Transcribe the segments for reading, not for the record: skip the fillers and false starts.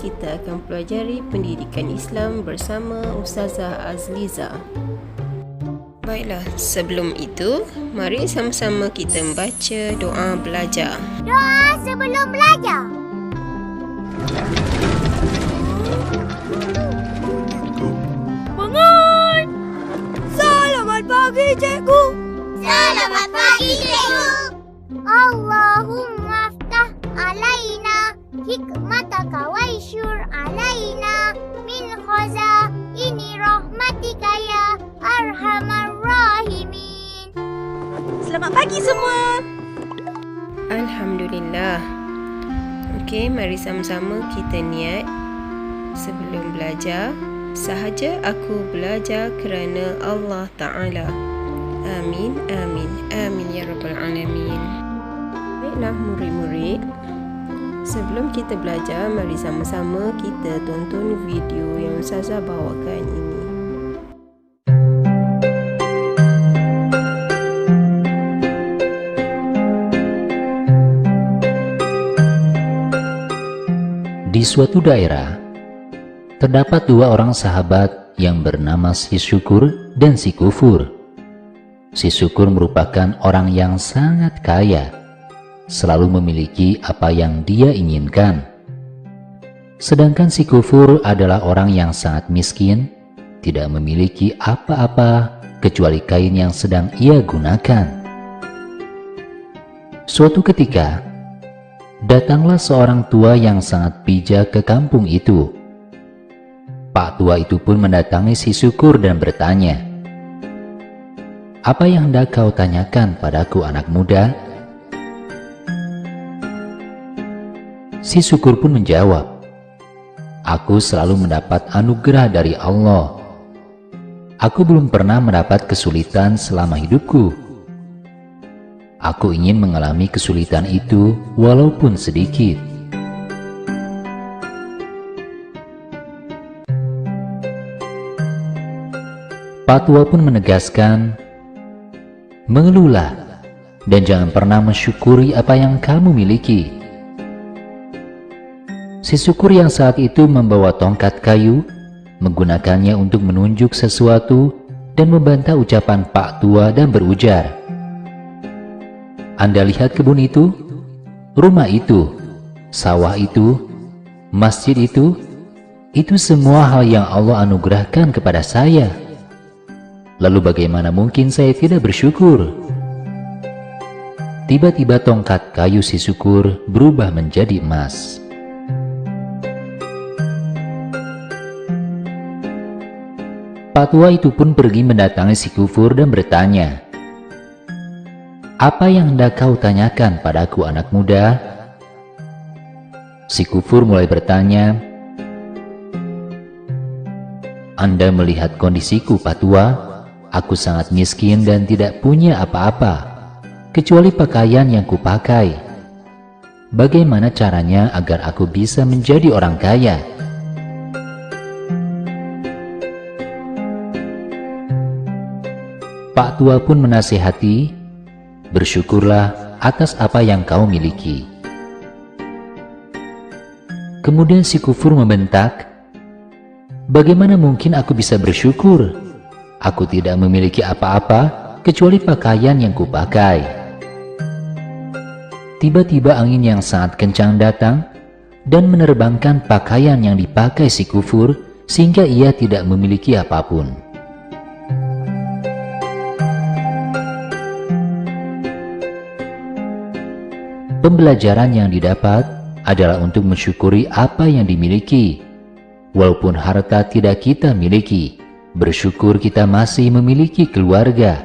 kita akan pelajari pendidikan Islam bersama Ustazah Azliza. Baiklah, sebelum itu, mari sama-sama kita membaca doa belajar. Doa sebelum belajar. Bangun! Selamat pagi, cikgu. Selamat pagi, cikgu. Allahumma aftah alaina hikmataka wa isyur alaina min khazaini rahmatika ya arhamar rahimin. Selamat pagi semua. Alhamdulillah. Okey, mari sama-sama kita niat sebelum belajar. Sahaja aku belajar kerana Allah Ta'ala. Amin, amin, amin ya Rabbal Alamin. Baiklah murid-murid, sebelum kita belajar, mari sama-sama kita tonton video yang Ustazah bawakan ini. Di suatu daerah, terdapat dua orang sahabat yang bernama si Syukur dan si Kufur. Si Syukur merupakan orang yang sangat kaya, selalu memiliki apa yang dia inginkan. Sedangkan si Kufur adalah orang yang sangat miskin, tidak memiliki apa-apa kecuali kain yang sedang ia gunakan. Suatu ketika, datanglah seorang tua yang sangat bijak ke kampung itu. Pak tua itu pun mendatangi si Syukur dan bertanya, "Apa yang hendak kau tanyakan padaku, anak muda?" Si Syukur pun menjawab, "Aku selalu mendapat anugerah dari Allah. Aku belum pernah mendapat kesulitan selama hidupku. Aku ingin mengalami kesulitan itu walaupun sedikit." Pak tua pun menegaskan, "Mengeluhlah dan jangan pernah mensyukuri apa yang kamu miliki." Si Syukur yang saat itu membawa tongkat kayu, menggunakannya untuk menunjuk sesuatu dan membantah ucapan Pak tua dan berujar, "Anda lihat kebun itu, rumah itu, sawah itu, masjid itu semua hal yang Allah anugerahkan kepada saya. Lalu bagaimana mungkin saya tidak bersyukur?" Tiba-tiba tongkat kayu si Syukur berubah menjadi emas. Pak tua itu pun pergi mendatangi si Kufur dan bertanya, "Apa yang hendak kau tanyakan padaku, anak muda?" Si Kufur mulai bertanya, "Anda melihat kondisiku, Pak tua. Aku sangat miskin dan tidak punya apa-apa, kecuali pakaian yang kupakai. Bagaimana caranya agar aku bisa menjadi orang kaya?" Pak tua pun menasihati, "Bersyukurlah atas apa yang kau miliki." Kemudian si Kufur membentak, "Bagaimana mungkin aku bisa bersyukur? Aku tidak memiliki apa-apa kecuali pakaian yang kupakai." Tiba-tiba angin yang sangat kencang datang dan menerbangkan pakaian yang dipakai si Kufur sehingga ia tidak memiliki apapun. Pembelajaran yang didapat adalah untuk mensyukuri apa yang dimiliki. Walaupun harta tidak kita miliki, bersyukur kita masih memiliki keluarga.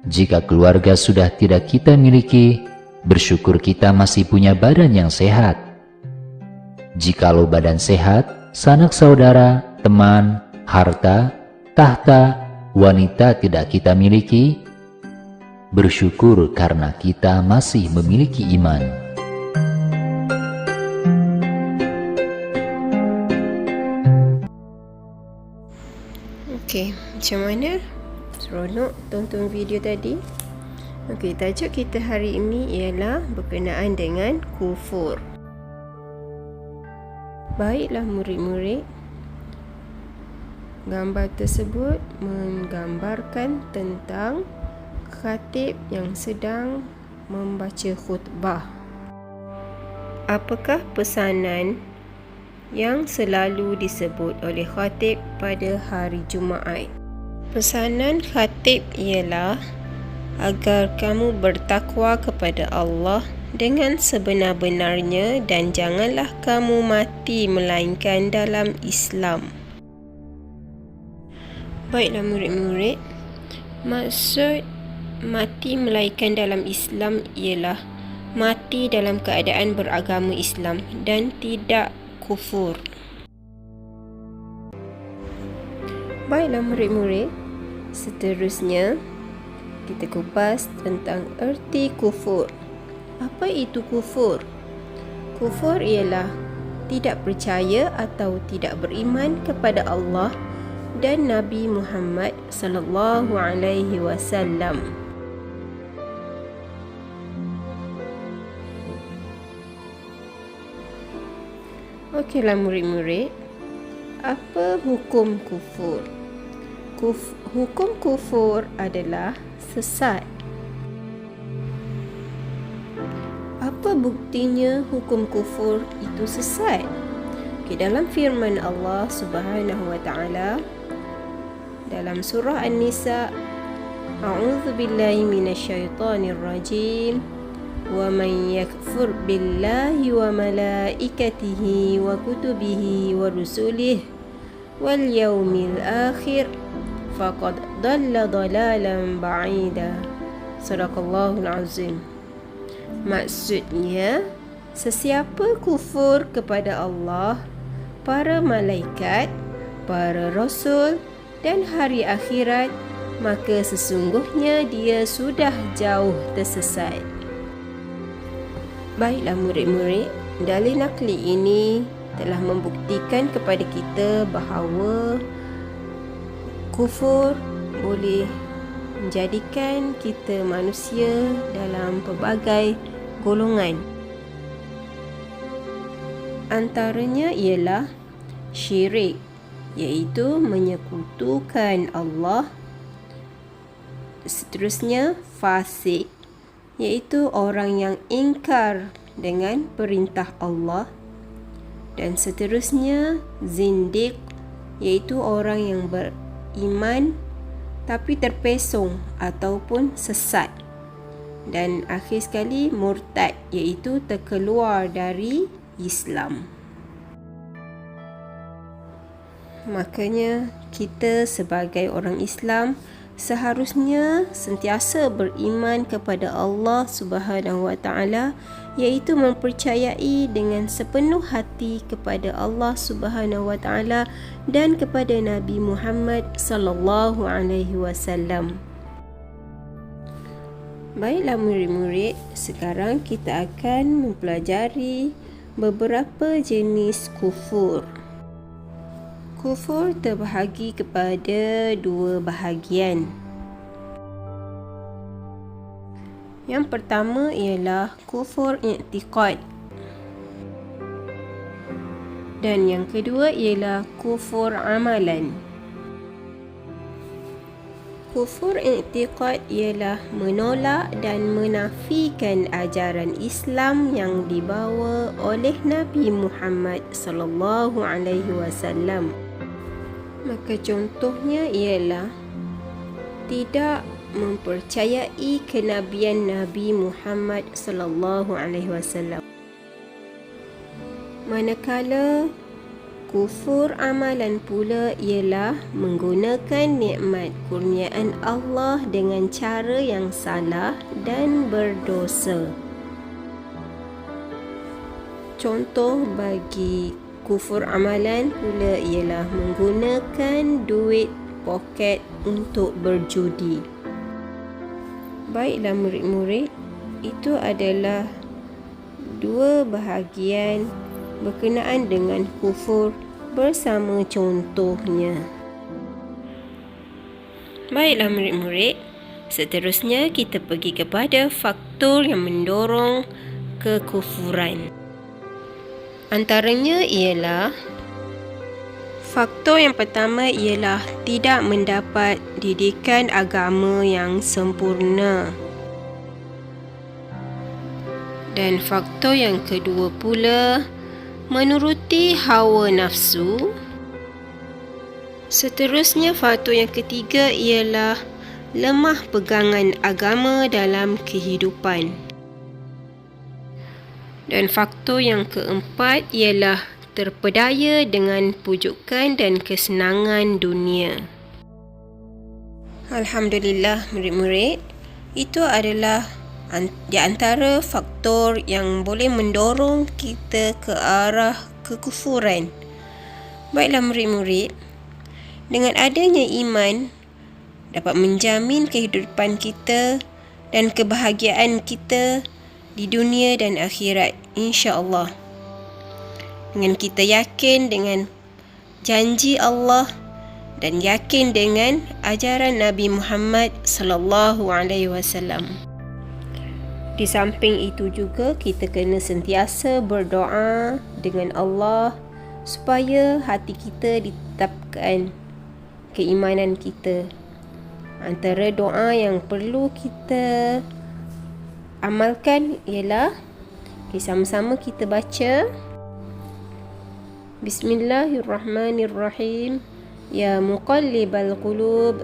Jika keluarga sudah tidak kita miliki, bersyukur kita masih punya badan yang sehat. Jikalau badan sehat, sanak saudara, teman, harta, tahta, wanita tidak kita miliki, bersyukur karena kita masih memiliki iman. Okey, macam mana? Seronok tonton video tadi? Okey, tajuk kita hari ini ialah berkenaan dengan kufur. Baiklah murid-murid, gambar tersebut menggambarkan tentang khatib yang sedang membaca khutbah. Apakah pesanan yang selalu disebut oleh khatib pada hari Jumaat? Pesanan khatib ialah agar kamu bertakwa kepada Allah dengan sebenar-benarnya dan janganlah kamu mati melainkan dalam Islam. Baiklah murid-murid, maksud mati melainkan dalam Islam ialah mati dalam keadaan beragama Islam dan tidak kufur. Baiklah murid-murid, seterusnya kita kupas tentang erti kufur. Apa itu kufur? Kufur ialah tidak percaya atau tidak beriman kepada Allah dan Nabi Muhammad sallallahu alaihi wasallam. Okeylah murid-murid, apa hukum kufur? Hukum kufur adalah sesat. Apa buktinya hukum kufur itu sesat? Dalam firman Allah Subhanahu wa taala dalam surah An-Nisa, A'udzu billahi minasyaitonir rajim. Wa man yakfur billahi wa malaikatihi wa kutubihi wa rusulihi wal yaumil akhir faqad dhalla dhalalan ba'ida. Sadaqallahul azim. Maksudnya, sesiapa kufur kepada Allah, para malaikat, para rasul dan hari akhirat, maka sesungguhnya dia sudah jauh tersesat. Baiklah murid-murid, dalil nakli ini telah membuktikan kepada kita bahawa kufur boleh menjadikan kita manusia dalam pelbagai golongan. Antaranya ialah syirik, iaitu menyekutukan Allah. Seterusnya fasik, iaitu orang yang ingkar dengan perintah Allah. Dan seterusnya zindiq, iaitu orang yang beriman tapi terpesong ataupun sesat. Dan akhir sekali murtad, iaitu terkeluar dari Islam. Makanya kita sebagai orang Islam seharusnya sentiasa beriman kepada Allah Subhanahu wa taala, iaitu mempercayai dengan sepenuh hati kepada Allah Subhanahu wa taala dan kepada Nabi Muhammad sallallahu alaihi wasallam. Baiklah murid-murid, sekarang kita akan mempelajari beberapa jenis kufur. Kufur terbahagi kepada dua bahagian. Yang pertama ialah kufur i'tiqad. Dan yang kedua ialah kufur amalan. Kufur i'tiqad ialah menolak dan menafikan ajaran Islam yang dibawa oleh Nabi Muhammad sallallahu alaihi wasallam. Maka contohnya ialah tidak mempercayai kenabian Nabi Muhammad sallallahu alaihi wasallam. Manakala kufur amalan pula ialah menggunakan nikmat kurniaan Allah dengan cara yang salah dan berdosa. Contoh bagi kufur amalan pula ialah menggunakan duit poket untuk berjudi. Baiklah murid-murid, itu adalah dua bahagian berkenaan dengan kufur bersama contohnya. Baiklah murid-murid, seterusnya kita pergi kepada faktor yang mendorong kekufuran. Antaranya ialah faktor yang pertama ialah tidak mendapat didikan agama yang sempurna. Dan faktor yang kedua pula, menuruti hawa nafsu. Seterusnya faktor yang ketiga ialah lemah pegangan agama dalam kehidupan. Dan faktor yang keempat ialah terpedaya dengan pujukan dan kesenangan dunia. Alhamdulillah murid-murid, itu adalah di antara faktor yang boleh mendorong kita ke arah kekufuran. Baiklah murid-murid, dengan adanya iman dapat menjamin kehidupan kita dan kebahagiaan kita di dunia dan akhirat, insya-Allah. Dengan kita yakin dengan janji Allah dan yakin dengan ajaran Nabi Muhammad sallallahu alaihi wasallam. Di samping itu juga kita kena sentiasa berdoa dengan Allah supaya hati kita ditetapkan keimanan kita. Antara doa yang perlu kita amalkan ialah sama-sama kita baca Bismillahirrahmanirrahim. Ya muqallibal qulub,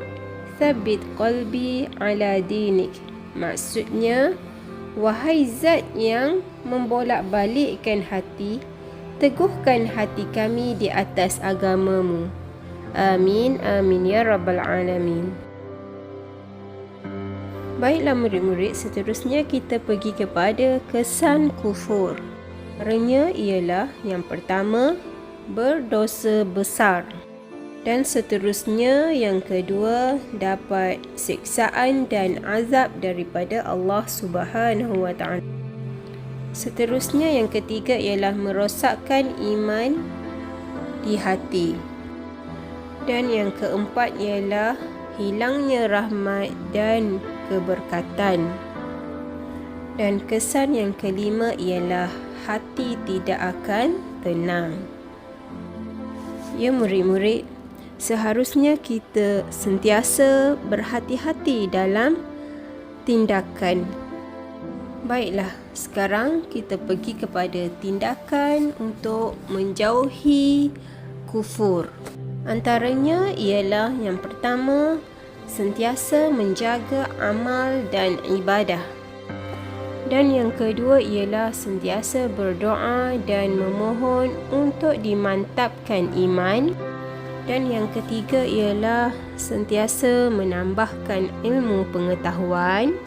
thabbit qalbi ala dinik. Maksudnya, wahai zat yang membolak-balikkan hati, teguhkan hati kami di atas agamamu. Amin, amin ya rabbal alamin. Baiklah murid-murid, seterusnya kita pergi kepada kesan kufur. Antaranya ialah yang pertama, berdosa besar. Dan seterusnya yang kedua, dapat siksaan dan azab daripada Allah Subhanahu wa taala. Seterusnya yang ketiga ialah merosakkan iman di hati. Dan yang keempat ialah hilangnya rahmat dan keberkatan. Dan kesan yang kelima ialah hati tidak akan tenang. Ya murid-murid, seharusnya kita sentiasa berhati-hati dalam tindakan. Baiklah, sekarang kita pergi kepada tindakan untuk menjauhi kufur. Antaranya ialah yang pertama, sentiasa menjaga amal dan ibadah. Dan yang kedua ialah sentiasa berdoa dan memohon untuk dimantapkan iman. Dan yang ketiga ialah sentiasa menambahkan ilmu pengetahuan.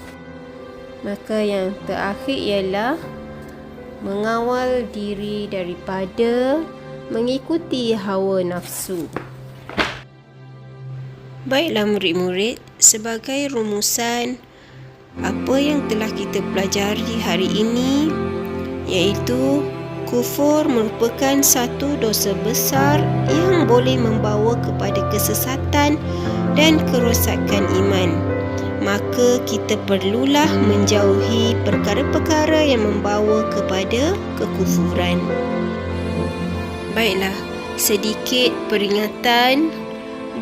Maka yang terakhir ialah mengawal diri daripada mengikuti hawa nafsu. Baiklah murid-murid, sebagai rumusan apa yang telah kita pelajari hari ini, iaitu kufur merupakan satu dosa besar yang boleh membawa kepada kesesatan dan kerosakan iman. Maka kita perlulah menjauhi perkara-perkara yang membawa kepada kekufuran. Baiklah, sedikit peringatan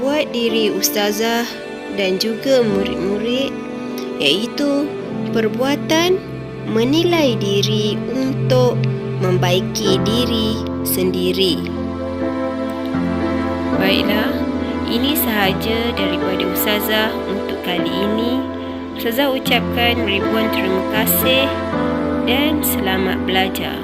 buat diri ustazah dan juga murid-murid, iaitu perbuatan menilai diri untuk membaiki diri sendiri. Baiklah, ini sahaja daripada ustazah untuk kali ini. Ustazah ucapkan ribuan terima kasih dan selamat belajar.